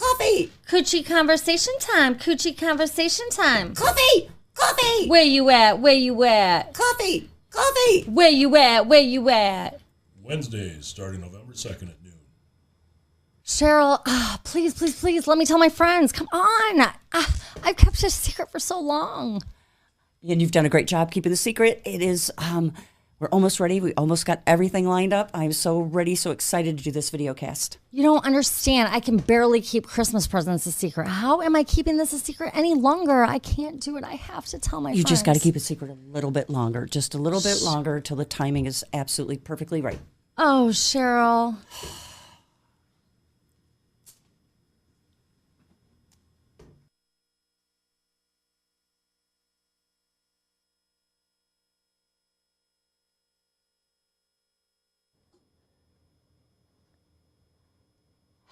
Coffee! Coochie conversation time. Coochie conversation time. Coffee! Coffee! Where you at? Where you at? Coffee! Coffee! Where you at? Where you at? Wednesdays, starting November 2nd at noon. Cheryl, please, please, please, let me tell my friends. Come on. I've kept this secret for so long. And you've done a great job keeping the secret. It is, we're almost ready. We almost got everything lined up. I'm so ready, so excited to do this video cast. You don't understand. I can barely keep Christmas presents a secret. How am I keeping this a secret any longer? I can't do it. I have to tell my friends. You just got to keep it secret a little bit longer. Just a little bit longer till the timing is absolutely perfectly right. Oh, Cheryl.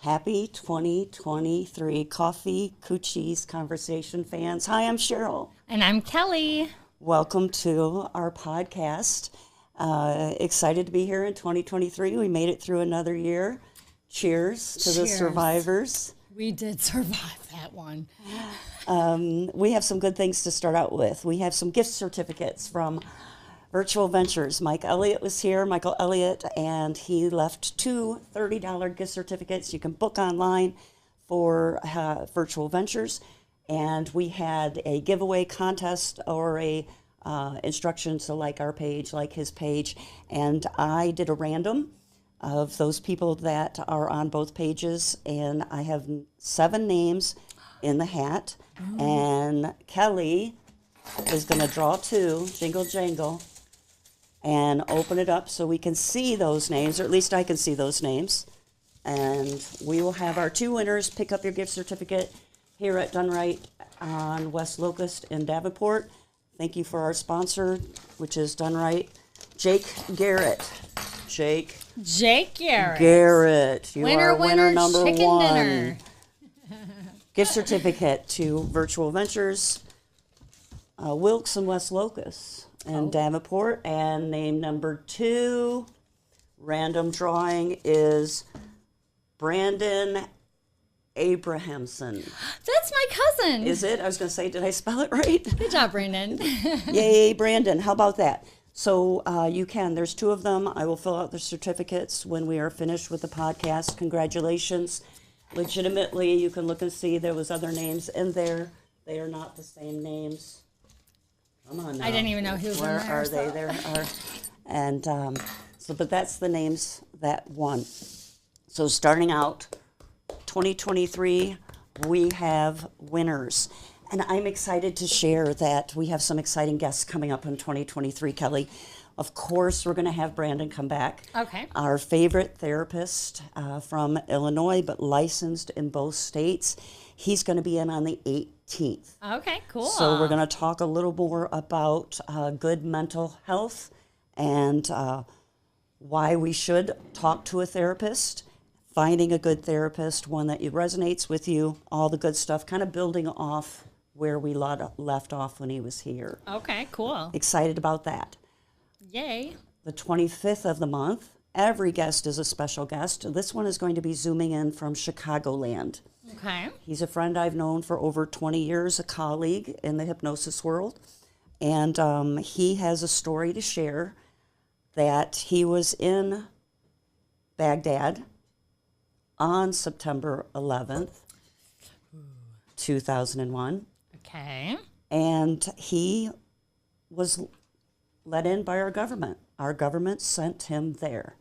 Happy 2023 Coffee, Coochies, Conversation fans. Hi, I'm Cheryl. And I'm Kelly. Welcome to our podcast. Excited to be here in 2023. We made it through another year. Cheers to the survivors. We did survive that one. We have some good things to start out with. We have some gift certificates from Virtual Ventures. Mike Elliott was here, Michael Elliott, and he left two $30 gift certificates you can book online for Virtual Ventures. And we had a giveaway contest or a instruction to like our page, like his page. And I did a random of those people that are on both pages. And I have 7 names in the hat. And Kelly is going to draw 2, jingle jangle, and open it up so we can see those names, or at least I can see those names. And we will have our 2 winners pick up your gift certificate here at Done Right on West Locust in Davenport. Thank you for our sponsor, which is Done Right. Jake Garrett. Jake Garrett. You are winner number 1. Dinner. Gift certificate to Virtual Ventures, Wilkes and West Locust in Davenport. And name number 2, random drawing, is Brandon Abrahamson. That's my cousin. Is it? I was going to say, did I spell it right? Good job, Brandon. Yay, Brandon. How about that? So you can. There's 2 of them. I will fill out the certificates when we are finished with the podcast. Congratulations. Legitimately, you can look and see there was other names in there. They are not the same names. Come on now. I didn't even know who was in there. Where are they? There are. And but that's the names that won. So starting out 2023, we have winners. And I'm excited to share that we have some exciting guests coming up in 2023, Kelly. Of course, we're going to have Brandon come back. Okay. Our favorite therapist from Illinois, but licensed in both states. He's going to be in on the 18th. Okay, cool. So we're going to talk a little more about good mental health and why we should talk to a therapist, finding a good therapist, one that resonates with you, all the good stuff, kind of building off where we left off when he was here. Okay, cool. Excited about that. Yay. The 25th of the month, every guest is a special guest. This one is going to be zooming in from Chicagoland. Okay. He's a friend I've known for over 20 years, a colleague in the hypnosis world. And he has a story to share that he was in Baghdad on September 11th, 2001. Okay. And he was let in by our government. Our government sent him there.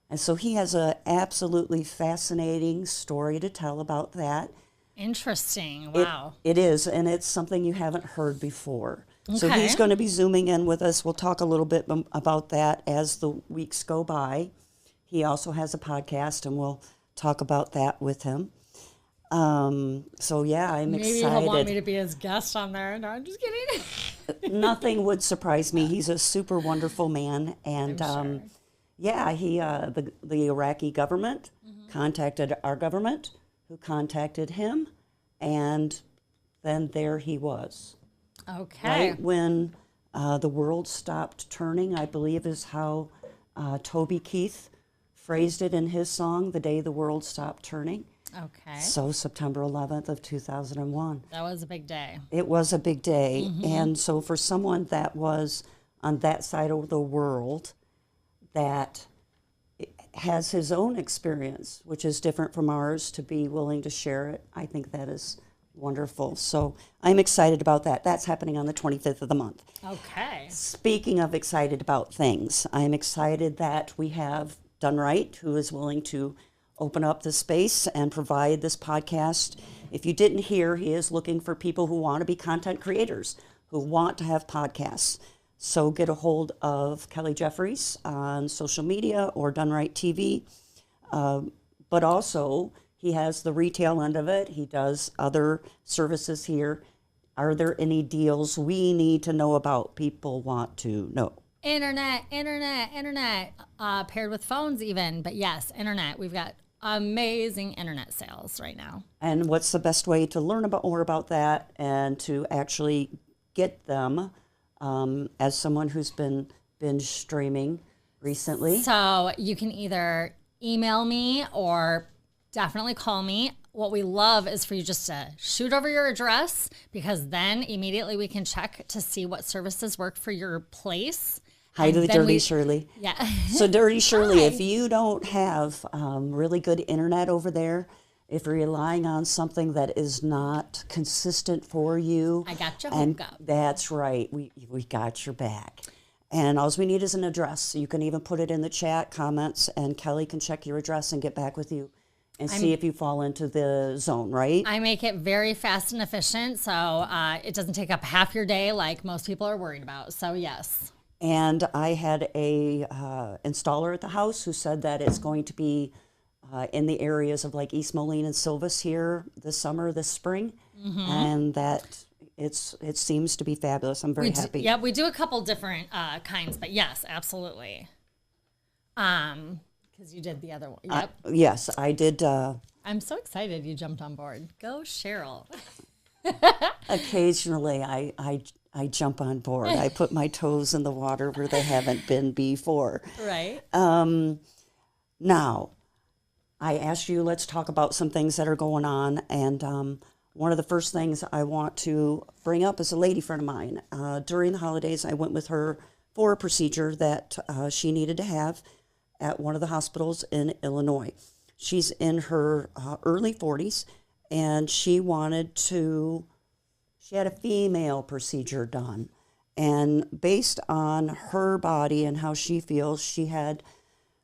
And so he has an absolutely fascinating story to tell about that. Interesting. Wow. It is, and it's something you haven't heard before. Okay. So he's going to be zooming in with us. We'll talk a little bit about that as the weeks go by. He also has a podcast, and we'll talk about that with him. So yeah, I'm Maybe excited. he'll want me to be his guest on there. No, I'm just kidding. Nothing would surprise me. He's a super wonderful man, and I'm sure. yeah, he the Iraqi government contacted our government, who contacted him, and then there he was. Okay. Right when the world stopped turning, I believe is how Toby Keith phrased it in his song, "The Day the World Stopped Turning." Okay. So September 11th of 2001. That was a big day. It was a big day. And so for someone that was on that side of the world that has his own experience, which is different from ours, to be willing to share it, I think that is wonderful. So I'm excited about that. That's happening on the 25th of the month. Okay. Speaking of excited about things, I'm excited that we have Done Right, who is willing to open up the space and provide this podcast. If you didn't hear, he is looking for people who want to be content creators, who want to have podcasts. So get a hold of Kelly Jeffries on social media or Done Right TV. But also, he has the retail end of it. He does other services here. Are there any deals we need to know about? People want to know. Internet, paired with phones even. But yes, internet. We've got amazing internet sales right now. And what's the best way to learn about more about that and to actually get them as someone who's been binge streaming recently? So you can either email me or definitely call me. What we love is for you just to shoot over your address, because then immediately we can check to see what services work for your place. Hi And to the then Dirty Shirley. Yeah. So Dirty Shirley, Hi. if you don't have really good internet over there, if you're relying on something that is not consistent for you, I got your and hookup. that's right, we got your back. And all we need is an address. You can even put it in the chat comments, and Kelly can check your address and get back with you and see if you fall into the zone, right? I make it very fast and efficient, so it doesn't take up half your day like most people are worried about. So yes. And I had a installer at the house who said that it's going to be in the areas of like East Moline and Silvis here this summer, this spring, and that it seems to be fabulous. I'm very happy. Yeah, we do a couple different kinds, but yes, absolutely. Because you did the other one. Yep. Yes, I did. I'm so excited you jumped on board. Go, Cheryl. Occasionally, I jump on board. I put my toes in the water where they haven't been before. Right. Now, I asked you, let's talk about some things that are going on. And one of the first things I want to bring up is a lady friend of mine. During the holidays, I went with her for a procedure that she needed to have at one of the hospitals in Illinois. She's in her early 40s, and she had a female procedure done. And based on her body and how she feels, she had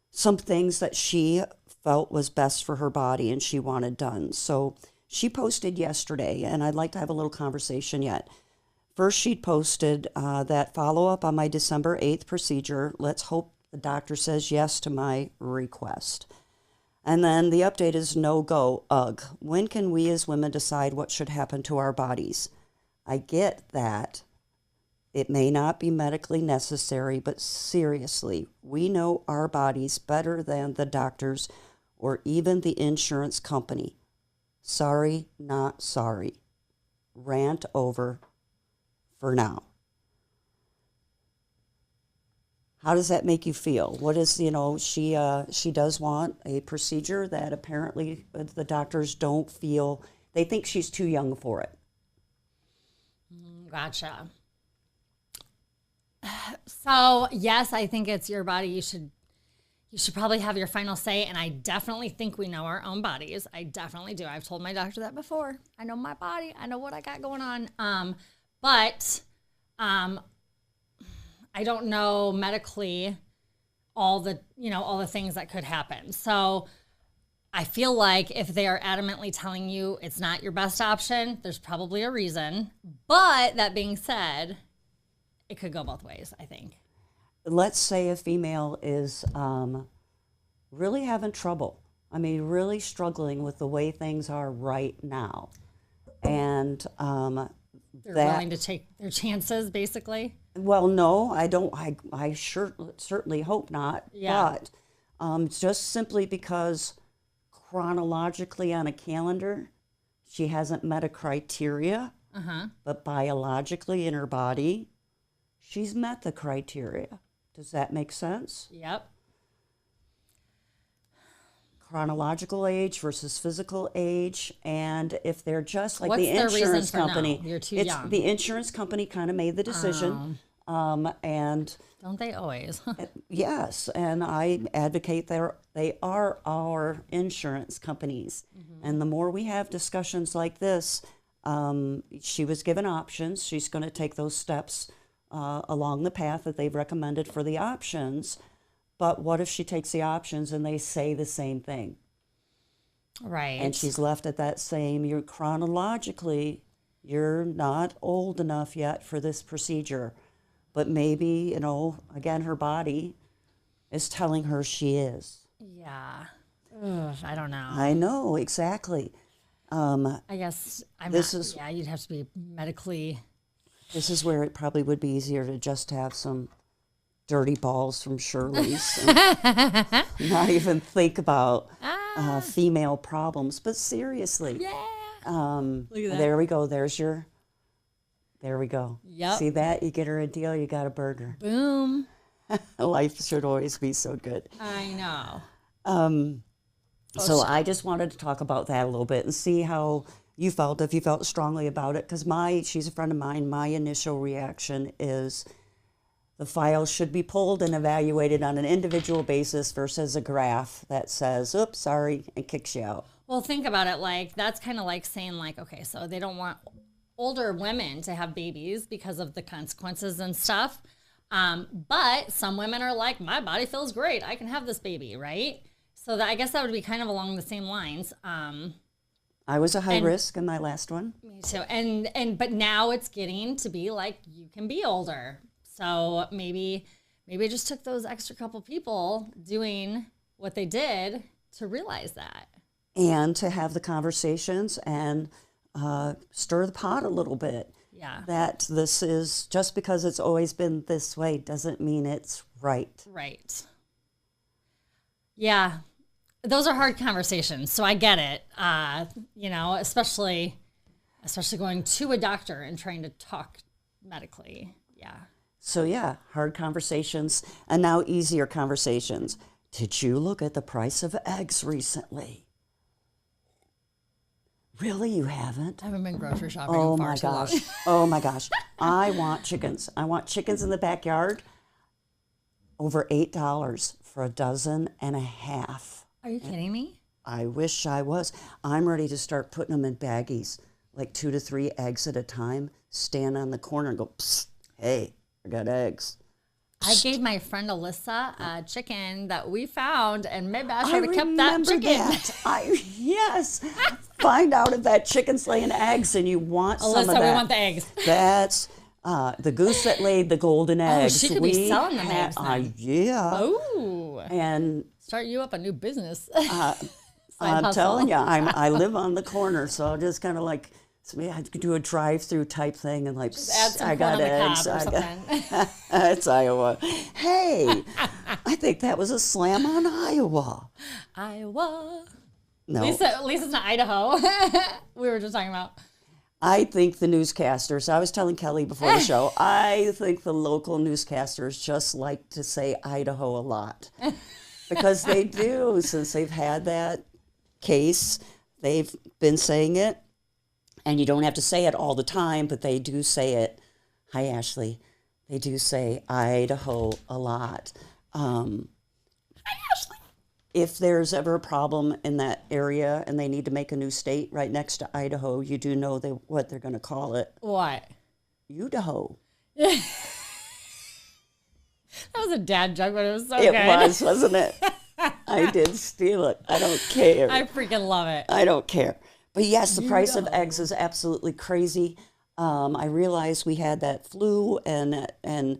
some things that she felt was best for her body and she wanted done. So she posted yesterday, and I'd like to have a little conversation yet. First, she posted that follow-up on my December 8th procedure. Let's hope the doctor says yes to my request. And then the update is no go. Ugh. When can we as women decide what should happen to our bodies? I get that it may not be medically necessary, but seriously, we know our bodies better than the doctors or even the insurance company. Sorry, not sorry. Rant over for now. How does that make you feel? What is, she does want a procedure that apparently the doctors don't feel, they think she's too young for it. Gotcha. So yes, I think it's your body. You should probably have your final say. And I definitely think we know our own bodies. I definitely do. I've told my doctor that before. I know my body. I know what I got going on. But I don't know medically all the things that could happen. So I feel like if they are adamantly telling you it's not your best option, there's probably a reason. But that being said, it could go both ways, I think. Let's say a female is really having trouble. I mean, really struggling with the way things are right now. And They're willing to take their chances, basically. Well, no, I don't. I certainly hope not. Yeah. But just simply because chronologically on a calendar, she hasn't met a criteria, but biologically in her body, she's met the criteria. Does that make sense? Yep. chronological age versus physical age, and if they're just like What's the their reason insurance for no? company, You're too it's young. the insurance company kind of made the decision, and Don't they always? yes, and I advocate they are our insurance companies, and the more we have discussions like this, she was given options. She's going to take those steps along the path that they've recommended for the options. But what if she takes the options and they say the same thing? Right. And she's left at that same, you're chronologically, you're not old enough yet for this procedure. But maybe, again, her body is telling her she is. Yeah. Ugh, I don't know. I know, exactly. I guess you'd have to be medically. This is where it probably would be easier to just have some dirty balls from Shirley's and not even think about female problems. But seriously, Yeah. Look at that. There we go. There we go. Yep. See that? You get her a deal, you got a burger. Boom. Life should always be so good. I know. So I just wanted to talk about that a little bit and see how you felt, if you felt strongly about it, because she's a friend of mine. My initial reaction is the file should be pulled and evaluated on an individual basis versus a graph that says, oops, sorry, and kicks you out. Well, think about it. Like, that's kind of like saying, like, okay, so they don't want older women to have babies because of the consequences and stuff. But some women are like, my body feels great, I can have this baby, right? So I guess that would be kind of along the same lines. I was a high risk in my last one. Me too. But now it's getting to be like, you can be older. So maybe it just took those extra couple people doing what they did to realize that. And to have the conversations and stir the pot a little bit. Yeah. That this is, just because it's always been this way doesn't mean it's right. Right. Yeah. Those are hard conversations. So I get it. Especially going to a doctor and trying to talk medically. Yeah. So yeah, hard conversations and now easier conversations. Did you look at the price of eggs recently? Really, you haven't? I haven't been grocery shopping Oh in far my too long. gosh. Oh my gosh. I want chickens. I want chickens in the backyard. Over $8 for a dozen and a half. Are you kidding me? I wish I was. I'm ready to start putting them in baggies, like 2 to 3 eggs at a time. Stand on the corner and go, psst, hey, I got eggs. I gave my friend Alyssa a chicken that we found, and maybe I should have kept that chicken. Yes. Find out if that chicken's laying eggs and you want some of that. Alyssa, we want the eggs. That's the goose that laid the golden eggs. Oh, she could be selling them eggs then. Yeah. Oh. And Start you up a new business. I'm telling you, I live on the corner, so I'll just kind of like, I could do a drive-through type thing and like, Add some I got corn on the eggs. cob or something. It's Iowa. Hey, I think that was a slam on Iowa. Iowa. No, Lisa's not Idaho. We were just talking about. I think the newscasters, I was telling Kelly before the show, I think the local newscasters just like to say Idaho a lot. Because they do, since they've had that case, they've been saying it. And you don't have to say it all the time, but they do say it. Hi, Ashley. They do say Idaho a lot. Hi, Ashley. If there's ever a problem in that area and they need to make a new state right next to Idaho, you do know what they're going to call it. What? Idaho. That was a dad joke, but it was so It good. was, wasn't it? I did steal it. I don't care. I freaking love it. I don't care. But yes, the price of eggs is absolutely crazy. I realized we had that flu and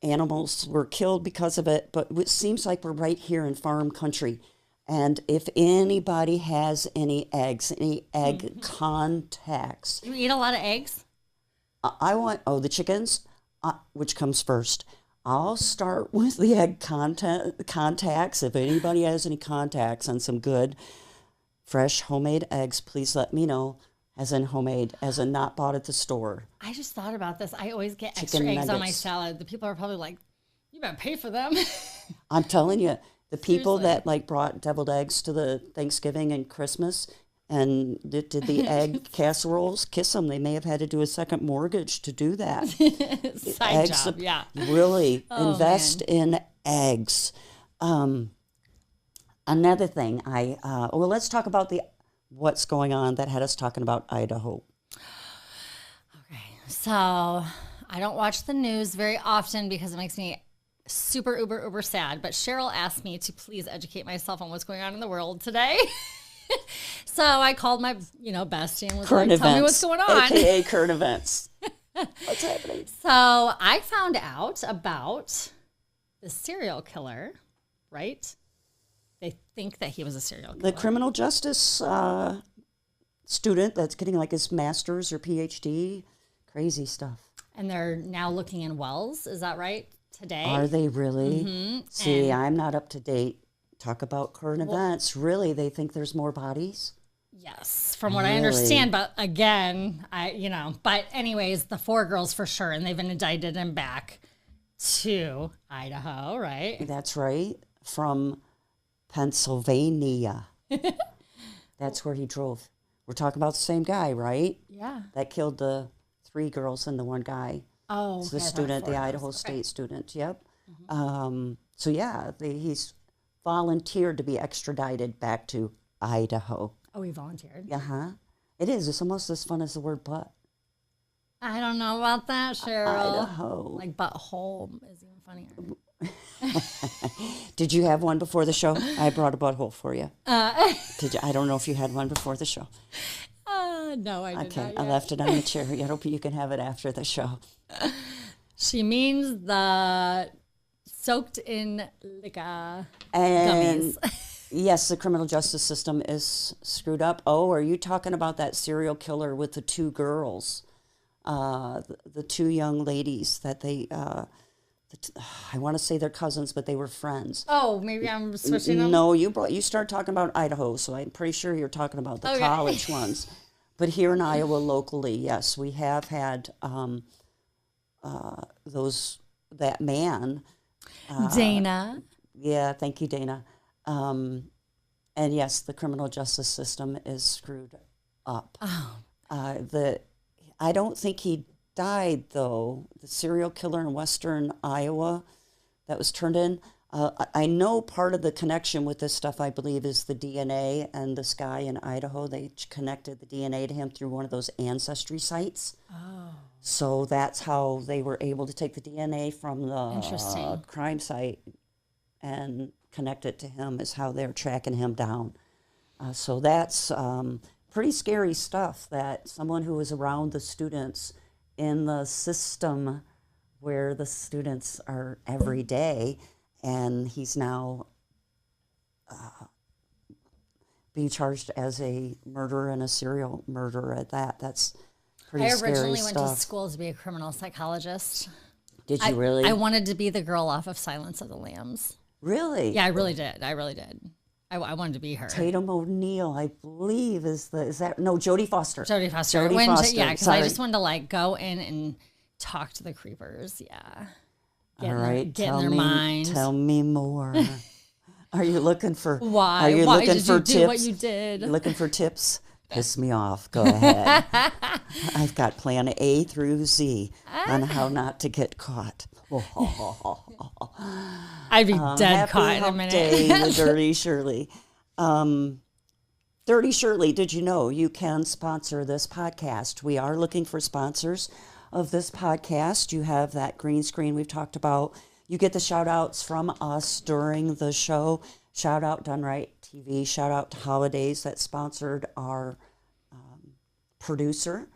animals were killed because of it, but it seems like we're right here in farm country. And if anybody has any eggs, any egg contacts. You eat a lot of eggs? I want, the chickens, which comes first. I'll start with the egg contacts. If anybody has any contacts on some good fresh homemade eggs, please let me know. As in homemade, as in not bought at the store. I just thought about this. I always get Chicken extra eggs on my nuggets. salad. The people are probably like, you better pay for them. I'm telling you, The people Seriously. that like brought deviled eggs to the Thanksgiving and Christmas and did the egg casseroles, kiss them. They may have had to do a second mortgage to do that. Side Eggs, job, yeah. Really Oh, invest in eggs. Another thing, well, let's talk about what's going on that had us talking about Idaho. So I don't watch the news very often because it makes me super uber sad. But Cheryl asked me to please educate myself on what's going on in the world today. So I called my bestie and was Current like, events, tell me what's going on. AKA current events. What's happening? So I found out about the serial killer, right? They think that he was a serial killer. The criminal justice student that's getting like his master's or PhD. Crazy stuff. And they're now looking in wells. Is that right? Today? Are they really? Mm-hmm. See, I'm not up to date. Talk about current events. Really, they think there's more bodies? Yes, from what I understand. But again, but anyways, the 4 girls for sure. And they've been indicted and back to Idaho, right? That's right. From Pennsylvania. That's where he drove. We're talking about the same guy, right? Yeah. That killed the 3 girls and the 1 guy. Oh, It's the okay, I thought student, 4 the girls. Idaho Okay. State student. Yep. So yeah, he's volunteered to be extradited back to Idaho. Oh, he volunteered. Uh-huh. It is. It's almost as fun as the word butt. I don't know about that, Cheryl. Idaho. Like butthole is even funnier. Did you have one before the show? I brought a butthole for you. Did you? I don't know if you had one before the show. No, I did Okay, not I yet. left it on the chair. I hope you can have it after the show. She means soaked in liquor And gummies. yes, the criminal justice system is screwed up. Oh, are you talking about that serial killer with the 2 girls? The 2 young ladies that they, I want to say they're cousins, but they were friends. Oh, maybe I'm switching them. No, you start talking about Idaho, so I'm pretty sure you're talking about the Okay. college ones. But here in Iowa, locally, yes, we have had that man. Dana. Yeah, thank you, Dana. And yes, the criminal justice system is screwed up. Oh. I don't think he died, though. The serial killer in western Iowa that was turned in. I know part of the connection with this stuff, I believe, is the DNA, and this guy in Idaho, they connected the DNA to him through one of those ancestry sites. Oh. So that's how they were able to take the DNA from the Interesting. crime site and connect it to him, is how they're tracking him down. So that's pretty scary stuff, that someone who was around the students in the system where the students are every day, and he's now being charged as a murderer and a serial murderer at that. That's pretty I scary originally went to stuff. school to be a criminal psychologist. Did you really? I wanted to be the girl off of Silence of the Lambs. Really? Yeah, I really did. I wanted to be her. Tatum O'Neal, I believe, is that no, Jodie Foster. Jodie Foster. Jodie Foster. Yeah, because I Sorry. just wanted to go in and talk to the creepers. Yeah. All right, Get in their mind. Tell me more. Are you looking for Why? Are you Why looking did for you tips? do what you did? You looking for tips? Piss me off. Go ahead. I've got plan A through Z on how not to get caught. I'd be dead Happy caught in a hump minute. day with Dirty Shirley. Dirty Shirley, did you know you can sponsor this podcast? We are looking for sponsors of this podcast. You have that green screen we've talked about. You get the shout outs from us during the show. Shout out Done Right TV. Shout out to Holidays that sponsored our producer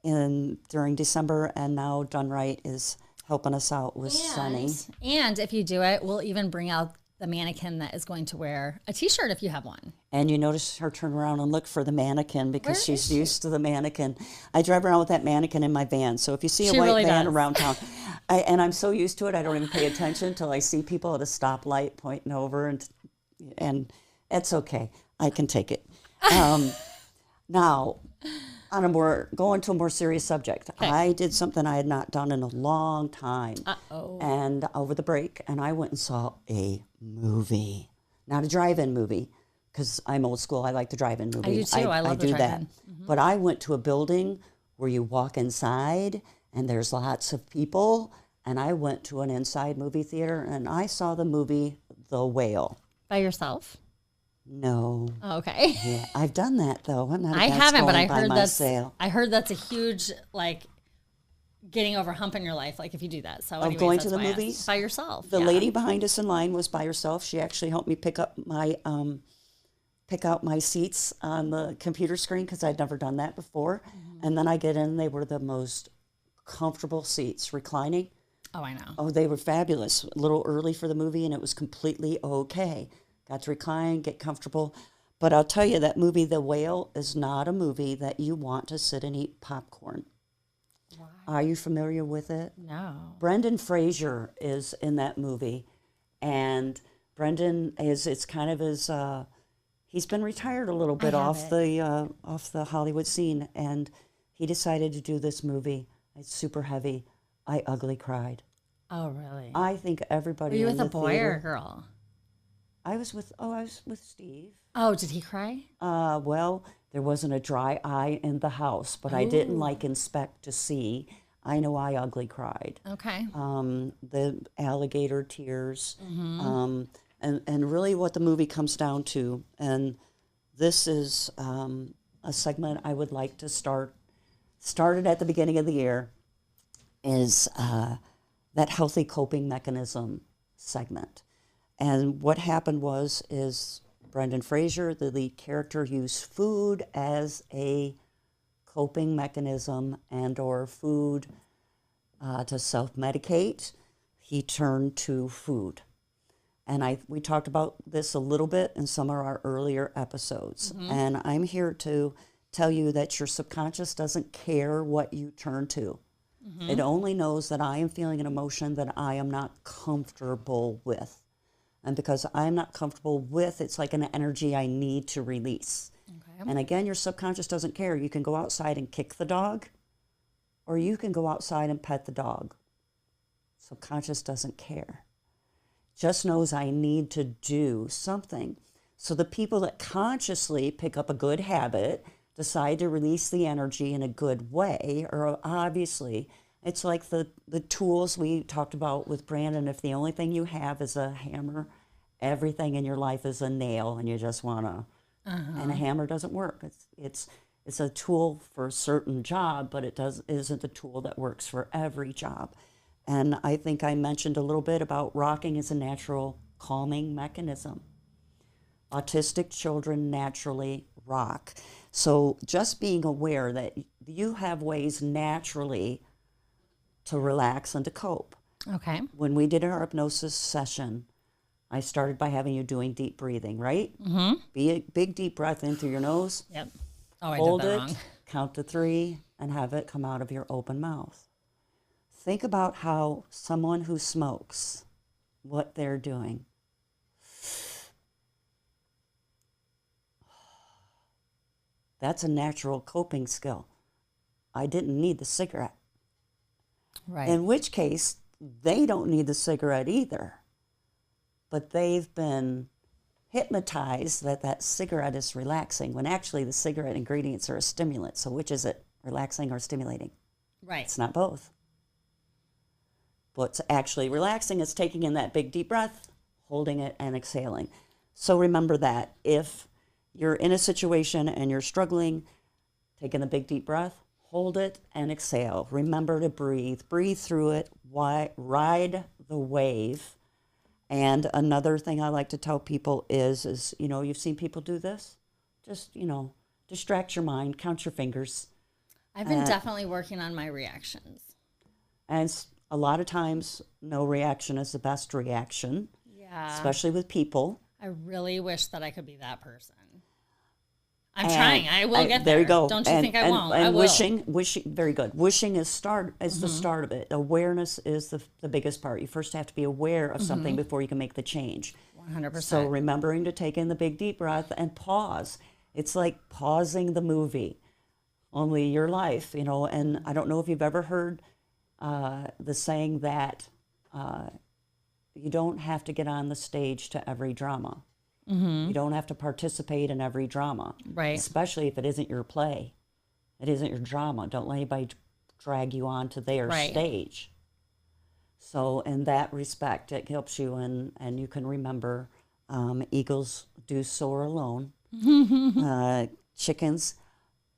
during December. And now Done Right is helping us out with Sunny. And if you do it, we'll even bring out the mannequin that is going to wear a T-shirt if you have one. And you notice her turn around and look for the mannequin because Where she's is she? used to the mannequin. I drive around with that mannequin in my van. So if you see a She white really van does. around town, and I'm so used to it, I don't even pay attention until I see people at a stoplight pointing over, and it's okay. I can take it. Now, On going to a more serious subject, I did something I had not done in a long time. And over the break, and I went and saw a movie, not a drive-in movie, because I'm old school. I like the drive-in movie. I do too. I love the drive-in. But I went to a building where you walk inside, and there's lots of people. And I went to an inside movie theater, and I saw the movie The Whale. By yourself? No. Oh, okay. Yeah, I've done that though. I'm not. I against haven't, but going I heard by that's myself. I heard that's a huge like getting over a hump in your life. Like if you do that. So anyways, going to that's the why I asked. movies? By yourself. The yeah. lady behind us in line was by herself. She actually helped me pick out my seats on the computer screen because I'd never done that before. And then I get in, they were the most comfortable seats, reclining. Oh, I know. Oh, they were fabulous. A little early for the movie, and it was completely okay. Got to recline, get comfortable. But I'll tell you, that movie, The Whale, is not a movie that you want to sit and eat popcorn. Why? Are you familiar with it? No. Brendan Fraser is in that movie, and Brendan it's kind of his, he's been retired a little bit off the Hollywood scene, and he decided to do this movie. It's super heavy. I ugly cried. Oh, really? I think everybody. Were you in with a the boy theater, or a girl? I was with Steve. Oh, did he cry? Well, there wasn't a dry eye in the house, but I didn't inspect to see. I know I ugly cried. Okay. The alligator tears, and really what the movie comes down to, and this is a segment I would like to started at the beginning of the year, is that healthy coping mechanism segment. And what happened is Brendan Fraser, the lead character, used food as a coping mechanism and or food to self-medicate. He turned to food. And we talked about this a little bit in some of our earlier episodes. And I'm here to tell you that your subconscious doesn't care what you turn to. It only knows that I am feeling an emotion that I am not comfortable with. And because I'm not comfortable with, it's like an energy I need to release. Okay. And again, your subconscious doesn't care. You can go outside and kick the dog, or you can go outside and pet the dog. Subconscious doesn't care. Just knows I need to do something. So the people that consciously pick up a good habit, decide to release the energy in a good way, or obviously, it's like the tools we talked about with Brandon. If the only thing you have is a hammer, everything in your life is a nail, and you just want to, and a hammer doesn't work. It's a tool for a certain job, but isn't the tool that works for every job. And I think I mentioned a little bit about rocking as a natural calming mechanism. Autistic children naturally rock. So just being aware that you have ways naturally to relax and to cope. Okay. When we did our hypnosis session, I started by having you doing deep breathing, right? Be a big deep breath in through your nose. Yep. Oh, I Hold did that it, wrong. count to 3, and have it come out of your open mouth. Think about how someone who smokes, what they're doing. That's a natural coping skill. I didn't need the cigarette. Right. In which case, they don't need the cigarette either. But they've been hypnotized that cigarette is relaxing, when actually the cigarette ingredients are a stimulant. So which is it, relaxing or stimulating? Right. It's not both. What's actually relaxing is taking in that big deep breath, holding it, and exhaling. So remember that. If you're in a situation and you're struggling, taking a big deep breath, hold it and exhale. Remember to breathe. Breathe through it. Ride the wave. And another thing I like to tell people is you've seen people do this. Just, distract your mind, count your fingers. I've been definitely working on my reactions. And a lot of times, no reaction is the best reaction. Yeah. Especially with people. I really wish that I could be that person. I'm trying. I will get there. There you go. Don't you think I won't? And I will. wishing, very good. Wishing is the start of it. Awareness is the biggest part. You first have to be aware of something before you can make the change. 100%. So remembering to take in the big deep breath and pause. It's like pausing the movie. only your life, you know. And I don't know if you've ever heard the saying that you don't have to get on the stage to every drama. You don't have to participate in every drama, Right. especially if it isn't your play. It isn't your drama. Don't let anybody drag you onto their Right. stage. So in that respect, it helps you, and you can remember eagles do soar alone. Chickens,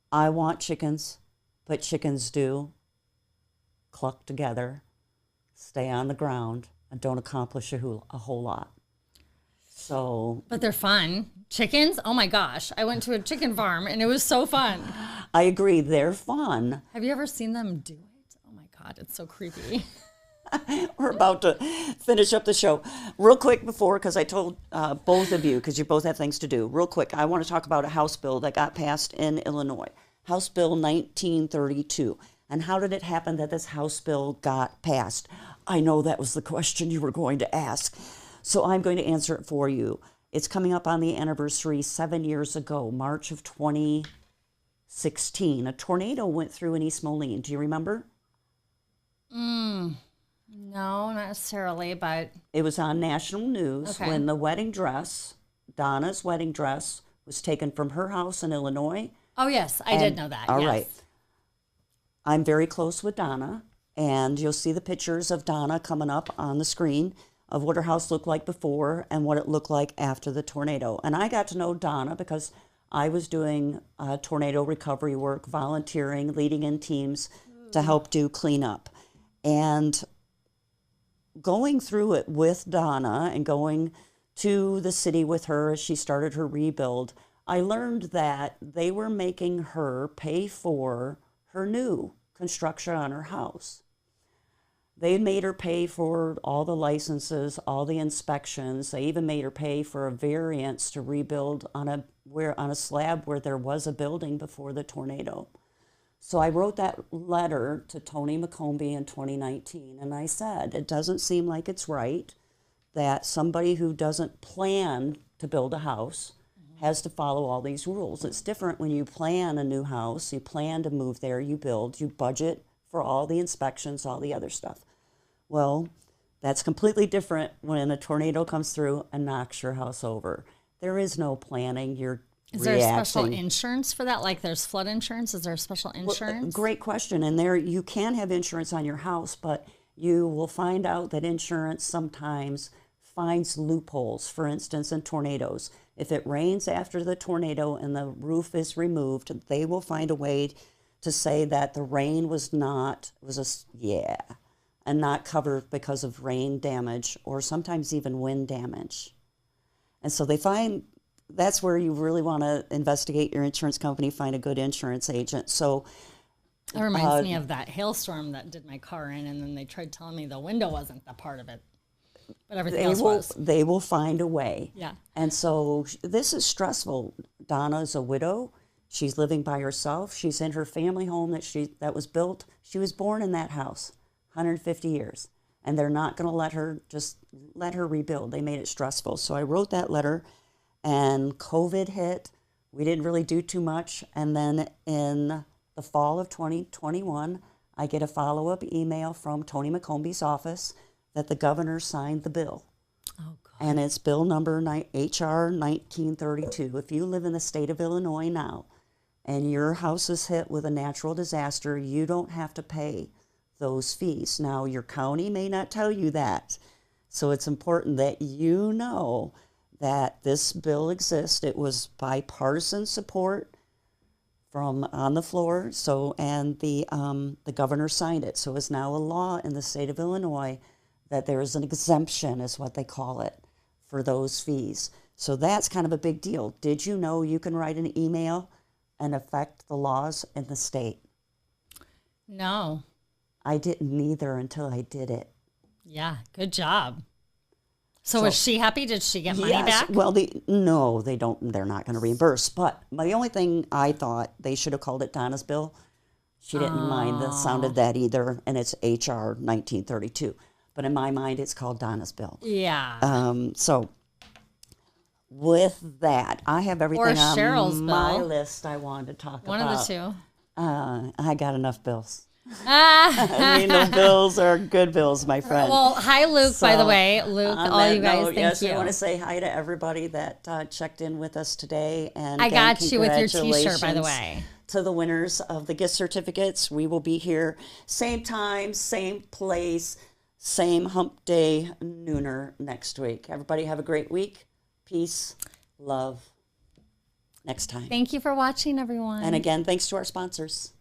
I want chickens, but chickens do cluck together, stay on the ground, and don't accomplish a whole lot. So But they're fun. Chickens? Oh my gosh. I went to a chicken farm and it was so fun. I agree, they're fun. Have you ever seen them do it? Oh my God, it's so creepy. We're about to finish up the show. Real quick before, because I told both of you, because you both have things to do. Real quick, I want to talk about a House bill that got passed in Illinois. House Bill 1932. And how did it happen that this House bill got passed? I know that was the question you were going to ask. So I'm going to answer it for you. It's coming up on the anniversary 7 years ago, March of 2016. A tornado went through in East Moline. Do you remember? No, not necessarily, but It was on national news Okay. when the wedding dress, Donna's wedding dress, was taken from her house in Illinois. oh yes, I did know that. All yes. right. I'm very close with Donna, and you'll see the pictures of Donna coming up on the screen of what her house looked like before and what it looked like after the tornado. And I got to know Donna because I was doing tornado recovery work, volunteering, leading in teams to help do cleanup. And going through it with Donna and going to the city with her as she started her rebuild, I learned that they were making her pay for her new construction on her house. They made her pay for all the licenses, all the inspections. They even made her pay for a variance to rebuild on a slab where there was a building before the tornado. So I wrote that letter to Tony McCombie in 2019, and I said, it doesn't seem like it's right that somebody who doesn't plan to build a house has to follow all these rules. It's different when you plan a new house, you plan to move there, you build, you budget for all the inspections, all the other stuff. Well, that's completely different when a tornado comes through and knocks your house over. There is no planning. You're Is there a special reacting. insurance for that? Like there's flood insurance? Is there a special insurance? Great question. And there you can have insurance on your house, but you will find out that insurance sometimes finds loopholes. For instance, in tornadoes, if it rains after the tornado and the roof is removed, they will find a way to say that the rain was not, and not covered because of rain damage or sometimes even wind damage. And so they find that's where you really want to investigate your insurance company, find a good insurance agent. So That reminds me of that hailstorm that did my car in, and then they tried telling me the window wasn't the part of it, but everything else was. they will find a way. Yeah. And so this is stressful. Donna's a widow. She's living by herself. She's in her family home that was built. She was born in that house, 150 years. And they're not going to let her rebuild. They made it stressful. So I wrote that letter, and COVID hit. We didn't really do too much. And then in the fall of 2021, I get a follow-up email from Tony McCombie's office that the governor signed the bill. Oh, God. And it's bill number HR 1932. If you live in the state of Illinois now and your house is hit with a natural disaster, you don't have to pay those fees. Now, your county may not tell you that. So it's important that you know that this bill exists. It was bipartisan support from on the floor. So, and the governor signed it. So it's now a law in the state of Illinois that there is an exemption, is what they call it, for those fees. So that's kind of a big deal. Did you know you can write an email and affect the laws in the state? No. I didn't either until I did it. Yeah, good job. So was she happy? Did she get money Yes. back? Well, no, they don't. They're not going to reimburse. But the only thing I thought, they should have called it Donna's bill. She didn't mind the sound of that either, and it's HR 1932. But in my mind, it's called Donna's bill. Yeah. So with that, I have everything on Cheryl's my bill. list I wanted to talk One about. of the two. I got enough bills. Ah. I mean, the bills are good bills, my friend. Well, hi, Luke, by the So, way. Luke, on all that you guys, note, thank yes, you. I want to say hi to everybody that checked in with us today. And I again, got you with your T-shirt, by the congratulations way. to the winners of the gift certificates. We will be here same time, same place, same hump day nooner next week. Everybody have a great week. Peace, love. Next time. Thank you for watching, everyone. And again, thanks to our sponsors.